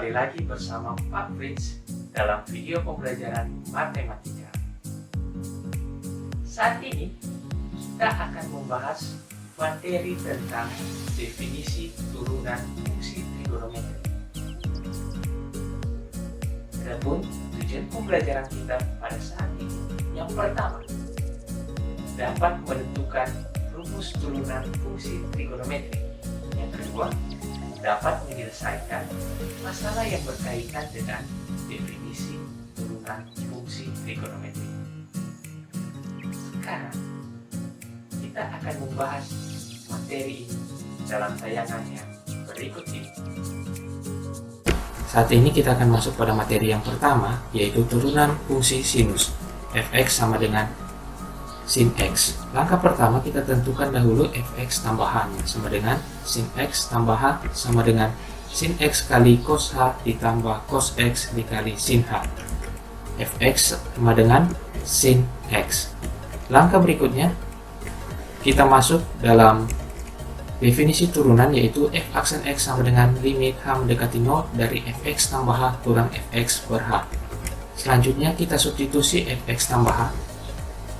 Kembali lagi bersama Pak Fritz dalam video pembelajaran matematika. Saat ini kita akan membahas materi tentang definisi turunan fungsi trigonometri. Adapun tujuan pembelajaran kita pada saat ini, yang pertama, dapat menentukan rumus turunan fungsi trigonometri. Yang kedua, dapat menyelesaikan masalah yang berkaitan dengan definisi turunan fungsi trigonometri. Sekarang, kita akan membahas materi ini dalam tayangan yang berikut ini. Saat ini kita akan masuk pada materi yang pertama, yaitu turunan fungsi sinus. Fx sama dengan sin x. Langkah pertama kita tentukan dahulu fx tambahannya sama dengan sin x tambah h sama dengan sin x kali cos h ditambah cos x dikali sin h. Fx sama dengan sin x. Langkah berikutnya kita masuk dalam definisi turunan, yaitu f aksen x sama dengan limit h mendekati 0 dari fx tambah h kurang fx per h. Selanjutnya kita substitusi fx tambah h,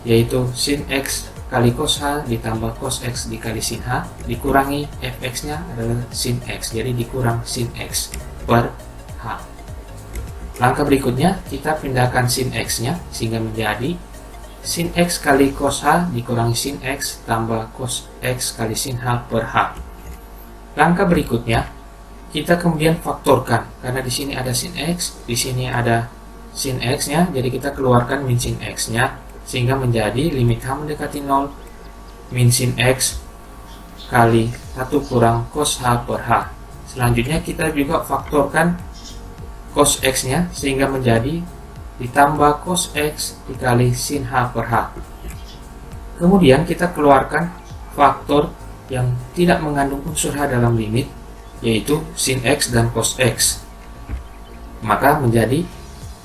yaitu sin x kali cos h ditambah cos x dikali sin h, dikurangi fx nya adalah sin x, jadi dikurang sin x per h. Langkah berikutnya kita pindahkan sin x nya sehingga menjadi sin x kali cos h dikurangi sin x tambah cos x kali sin h per h. Langkah berikutnya kita kemudian faktorkan, karena di sini ada sin x, di sini ada sin x nya, jadi kita keluarkan min sin x nya sehingga menjadi limit h mendekati 0 min sin x kali 1 kurang cos h per h. Selanjutnya kita juga faktorkan cos x nya sehingga menjadi ditambah cos x dikali sin h per h. Kemudian kita keluarkan faktor yang tidak mengandung unsur h dalam limit, yaitu sin x dan cos x. Maka menjadi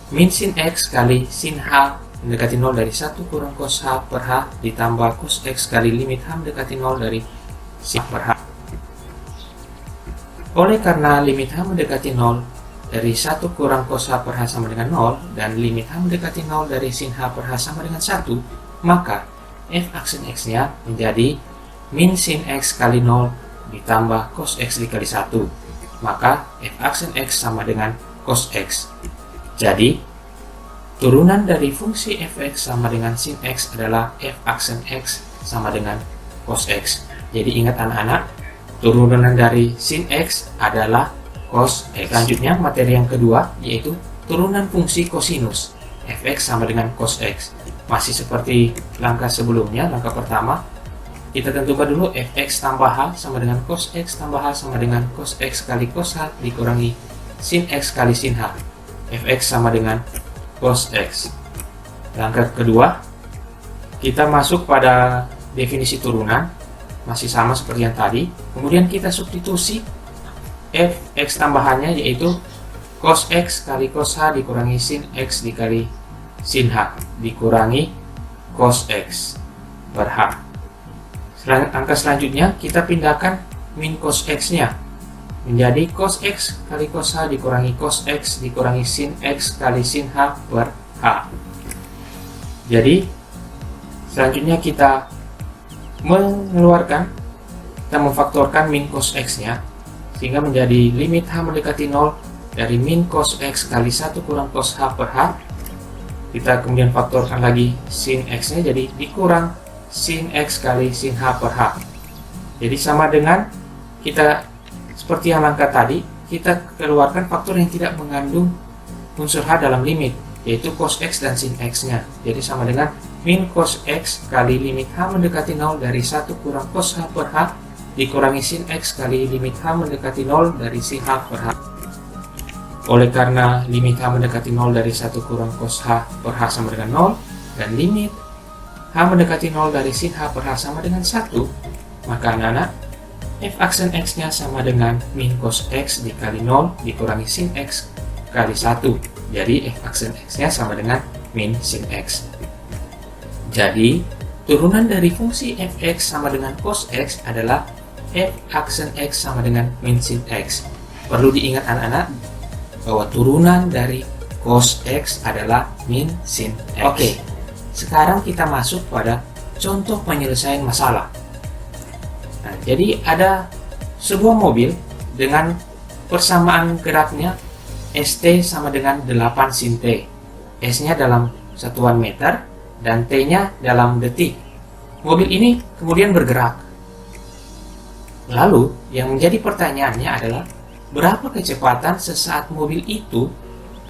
min sin x kali sin h mendekati 0 dari 1 kurang cos h per h ditambah cos x kali limit h mendekati 0 dari sin h per h. Oleh karena limit h mendekati 0 dari 1 kurang cos h per h sama dengan 0 dan limit h mendekati 0 dari sin h per h sama dengan 1, maka f aksen x nya menjadi min sin x kali 0 ditambah cos x dikali 1. Maka f aksen x sama dengan cos x. Jadi turunan dari fungsi fx sama dengan sin x adalah f aksen x sama dengan cos x. Jadi ingat anak-anak, turunan dari sin x adalah cos x. Selanjutnya materi yang kedua, yaitu turunan fungsi kosinus. Fx sama dengan cos x. Masih seperti langkah sebelumnya, langkah pertama kita tentukan dulu fx tambah h sama dengan cos x tambah h sama dengan cos x kali cos h dikurangi sin x kali sin h. Fx sama dengan cos x. Langkah kedua, kita masuk pada definisi turunan, masih sama seperti yang tadi. Kemudian kita substitusi fx tambahannya, yaitu cos x kali cos h dikurangi sin x dikali sin h dikurangi cos x per h. Angka selanjutnya kita pindahkan min cos x nya menjadi cos x kali cos h dikurangi cos x dikurangi sin x kali sin h per h. Jadi selanjutnya kita memfaktorkan min cos x nya sehingga menjadi limit h mendekati 0 dari min cos x kali 1 kurang cos h per h. Kita kemudian faktorkan lagi sin x nya, jadi dikurang sin x kali sin h per h. Jadi sama dengan kita seperti yang langkah tadi, kita keluarkan faktor yang tidak mengandung unsur h dalam limit, yaitu cos x dan sin x nya. Jadi sama dengan min cos x kali limit h mendekati 0 dari 1 kurang cos h per h dikurangi sin x kali limit h mendekati 0 dari sin h per h. Oleh karena limit h mendekati 0 dari 1 kurang cos h per h sama dengan 0 dan limit h mendekati 0 dari sin h per h sama dengan 1, maka anak-anak f aksen x nya sama dengan min cos x dikali 0 dikurangi sin x kali 1. Jadi f aksen x nya sama dengan min sin x. Jadi turunan dari fungsi fx sama dengan cos x adalah f aksen x sama dengan min sin x. Perlu diingat anak-anak, bahwa turunan dari cos X adalah min sin X. Oke, sekarang kita masuk pada contoh penyelesaian masalah. Nah, jadi ada sebuah mobil dengan persamaan geraknya ST sama dengan 8 sin T. S-nya dalam satuan meter dan T-nya dalam detik. Mobil ini kemudian bergerak. Lalu, yang menjadi pertanyaannya adalah berapa kecepatan sesaat mobil itu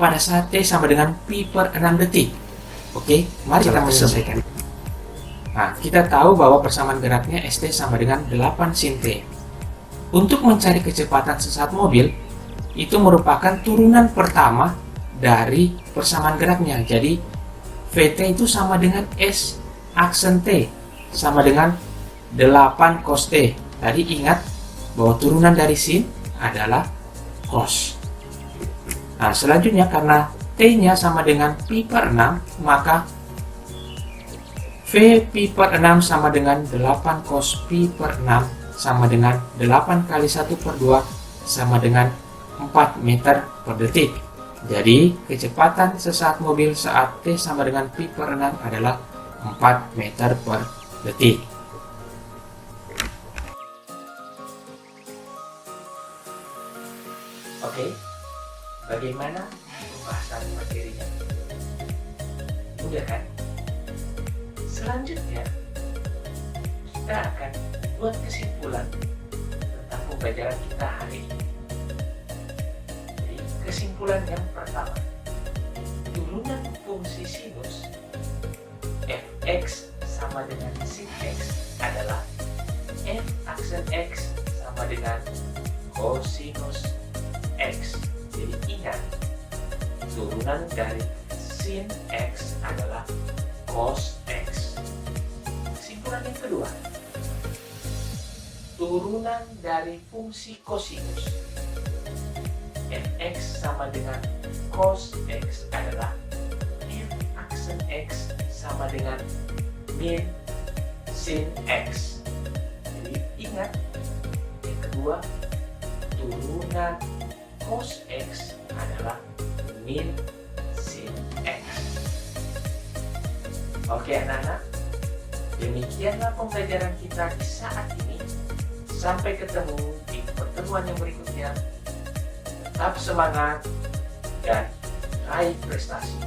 pada saat T sama dengan pi per 6 detik. Oke, mari kita menyelesaikan. Nah, kita tahu bahwa persamaan geraknya ST sama dengan 8 sin T. Untuk mencari kecepatan sesaat mobil, itu merupakan turunan pertama dari persamaan geraknya. Jadi, Vt itu sama dengan S aksen T, sama dengan 8 cos T. Tadi ingat bahwa turunan dari sin adalah cos. Nah, selanjutnya karena T-nya sama dengan pi per 6, maka V pi per 6 sama dengan 8 cos pi per 6 sama dengan 8 kali 1 per 2 sama dengan 4 meter per detik. Jadi, kecepatan sesaat mobil saat T sama dengan pi per 6 adalah 4 meter per detik. Oke, bagaimana pembahasan materinya? Mudah kan? Selanjutnya, kita akan buat kesimpulan tentang pembelajaran kita hari ini. Jadi, kesimpulan yang pertama, turunan fungsi sinus fx sama dengan sin x adalah f aksen x sama dengan cosinus x. Jadi ingat, turunan dari sin x adalah cos x. Kesimpulan yang kedua, turunan dari fungsi kosinus fx sama dengan cos x adalah f aksen x sama dengan min sin x. Jadi ingat, yang kedua, turunan cos x adalah min sin x. Oke anak-anak, demikianlah pembelajaran kita di saat ini. Sampai ketemu di pertemuan yang berikutnya. Tetap semangat dan raih prestasi.